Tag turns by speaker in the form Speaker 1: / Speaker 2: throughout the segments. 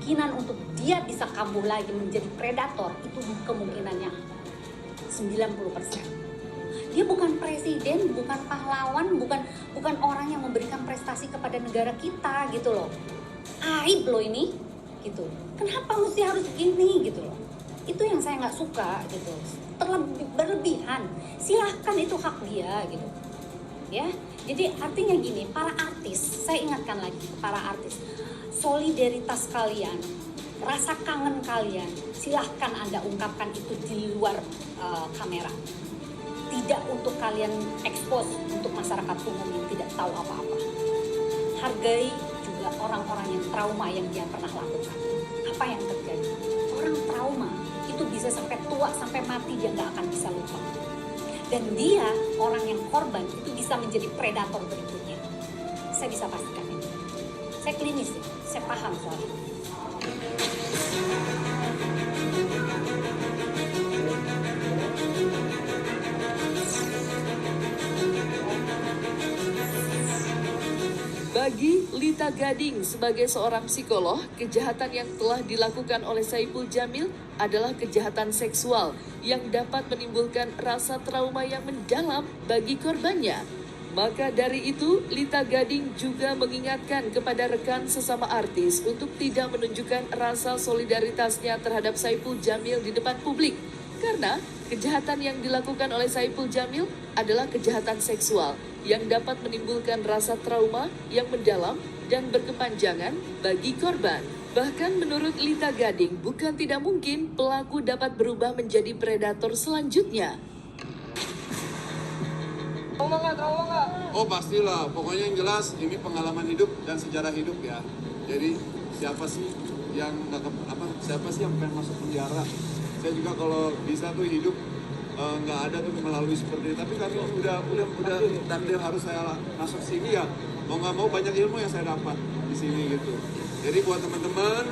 Speaker 1: kemungkinan untuk dia bisa kambuh lagi menjadi predator itu kemungkinannya 90%. Dia bukan presiden, bukan pahlawan, bukan orang yang memberikan prestasi kepada negara kita gitu loh. Aib loh ini gitu. Kenapa mesti harus gini gitu loh. Itu yang saya nggak suka gitu. Terlebih berlebihan. Silahkan, itu hak dia gitu. Ya, jadi artinya gini, para artis, saya ingatkan lagi ke para artis, solidaritas kalian, rasa kangen kalian, silahkan Anda ungkapkan itu di luar kamera. Tidak untuk kalian expose untuk masyarakat umum yang tidak tahu apa-apa. Hargai juga orang-orang yang trauma yang dia pernah lakukan. Apa yang terjadi? Orang trauma itu bisa sampai tua, sampai mati dia nggak akan bisa lupa. Dan dia, orang yang korban, itu bisa menjadi predator berikutnya. Saya bisa pastikan itu. Saya klinis, saya paham soal itu.
Speaker 2: Bagi Lita Gading sebagai seorang psikolog, kejahatan yang telah dilakukan oleh Saipul Jamil adalah kejahatan seksual yang dapat menimbulkan rasa trauma yang mendalam bagi korbannya. Maka dari itu, Lita Gading juga mengingatkan kepada rekan sesama artis untuk tidak menunjukkan rasa solidaritasnya terhadap Saipul Jamil di depan publik. Karena kejahatan yang dilakukan oleh Saipul Jamil adalah kejahatan seksual yang dapat menimbulkan rasa trauma yang mendalam dan berkepanjangan bagi korban. Bahkan menurut Lita Gading, bukan tidak mungkin pelaku dapat berubah menjadi predator selanjutnya.
Speaker 3: Trauma nggak?
Speaker 4: Oh pastilah, pokoknya yang jelas ini pengalaman hidup dan sejarah hidup ya. Jadi siapa sih yang pengen masuk penjara? Saya juga kalau bisa tuh hidup nggak ada tuh melalui seperti itu. Tapi karena udah takdir harus saya masuk sini ya, mau nggak mau banyak ilmu yang saya dapat di sini gitu. Jadi buat teman-teman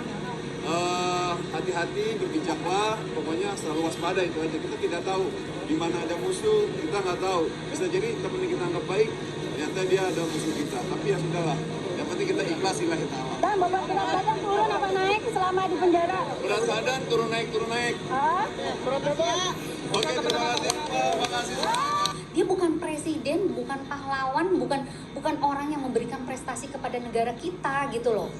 Speaker 4: hati-hati, berbijaklah, pokoknya selalu waspada, itu aja. Kita tidak tahu di mana ada musuh, kita nggak tahu. Bisa jadi teman yang kita anggap baik, ternyata dia ada musuh kita. Tapi ya sudahlah, yang penting kita ikhlas lillahi ta'ala.
Speaker 5: Dan berat badan turun apa naik selama di penjara?
Speaker 4: Berat badan turun naik.
Speaker 5: Hah?
Speaker 4: Oke, terima kasih. Terima kasih.
Speaker 1: Dia bukan presiden, bukan pahlawan, bukan orang yang memberikan prestasi kepada negara kita gitu loh.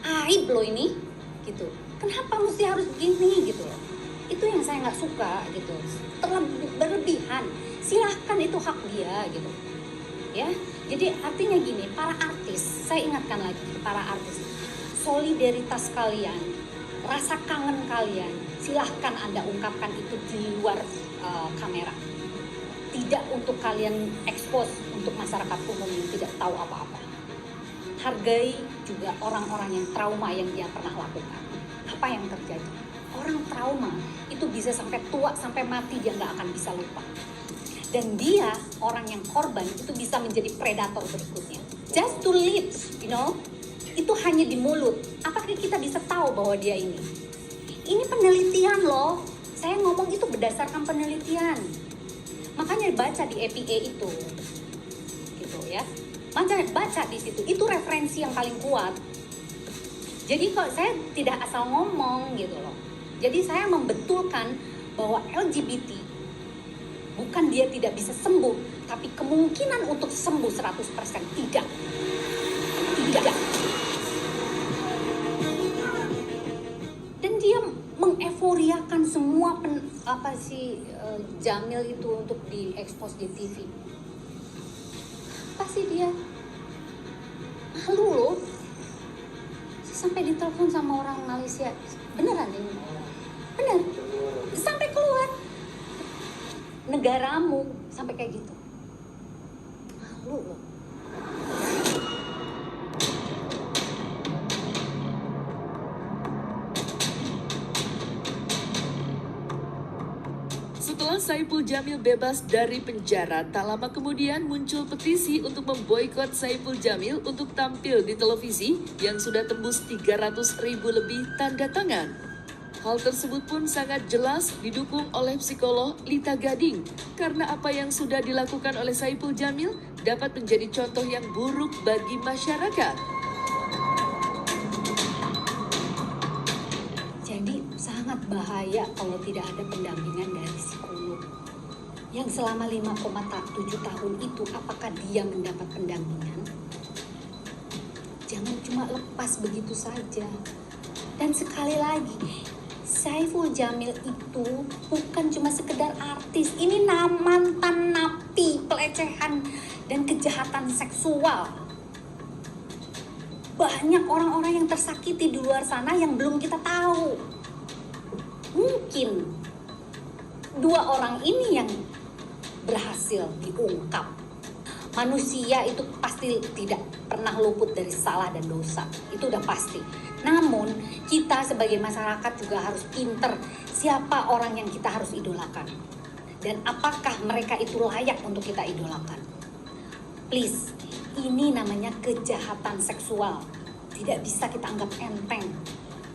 Speaker 1: Aib loh ini gitu. Kenapa mesti harus begini gitu loh. Itu yang saya nggak suka gitu. Terlebih berlebihan. Silahkan, itu hak dia gitu. Ya, jadi artinya gini, para artis, saya ingatkan lagi ke para artis, solidaritas kalian, rasa kangen kalian, silahkan Anda ungkapkan itu di luar kamera. Tidak untuk kalian expose untuk masyarakat umum yang tidak tahu apa-apa. Hargai juga orang-orang yang trauma yang dia pernah lakukan. Apa yang terjadi? Orang trauma itu bisa sampai tua, sampai mati dia nggak akan bisa lupa. Dan dia, orang yang korban, itu bisa menjadi predator berikutnya. Just to live, you know, itu hanya di mulut. Apakah kita bisa tahu bahwa dia ini? Ini penelitian loh. Saya ngomong itu berdasarkan penelitian. Makanya baca di EPA itu, gitu ya. Baca di situ. Itu referensi yang paling kuat. Jadi kok saya tidak asal ngomong gitu loh. Jadi saya membetulkan bahwa LGBT bukan dia tidak bisa sembuh, tapi kemungkinan untuk sembuh 100% tidak. Dan dia mengeforiakan semua Jamil itu untuk diekspos di TV. Apa sih dia? Malu loh. Sampai ditelepon sama orang Malaysia. Beneran ini? Bener. Sampai keluar. Negaramu sampai kayak gitu. Malu loh.
Speaker 2: Setelah Saipul Jamil bebas dari penjara, tak lama kemudian muncul petisi untuk memboikot Saipul Jamil untuk tampil di televisi yang sudah tembus 300.000 lebih tanda tangan. Hal tersebut pun sangat jelas didukung oleh psikolog Lita Gading, karena apa yang sudah dilakukan oleh Saipul Jamil dapat menjadi contoh yang buruk bagi masyarakat.
Speaker 1: bahaya kalau tidak ada pendampingan dari psikolog. Yang selama 5,7 tahun itu, apakah dia mendapat pendampingan? Jangan cuma lepas begitu saja. Dan sekali lagi, Saiful Jamil itu bukan cuma sekedar artis. Ini mantan napi pelecehan dan kejahatan seksual. Banyak orang-orang yang tersakiti di luar sana yang belum kita tahu. Mungkin 2 orang ini yang berhasil diungkap. Manusia itu pasti tidak pernah luput dari salah dan dosa. Itu udah pasti. Namun kita sebagai masyarakat juga harus pinter siapa orang yang kita harus idolakan. Dan apakah mereka itu layak untuk kita idolakan. Please, ini namanya kejahatan seksual. Tidak bisa kita anggap enteng.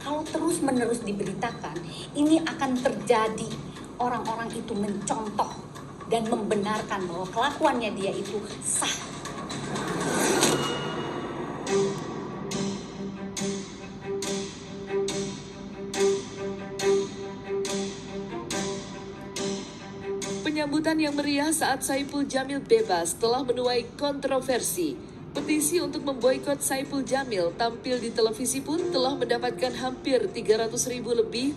Speaker 1: Kalau terus-menerus diberitakan, ini akan terjadi. Orang-orang itu mencontoh dan membenarkan bahwa kelakuannya dia itu sah.
Speaker 2: Penyambutan yang meriah saat Saiful Jamil bebas telah menuai kontroversi. Petisi untuk memboikot Saiful Jamil tampil di televisi pun telah mendapatkan hampir 300.000 lebih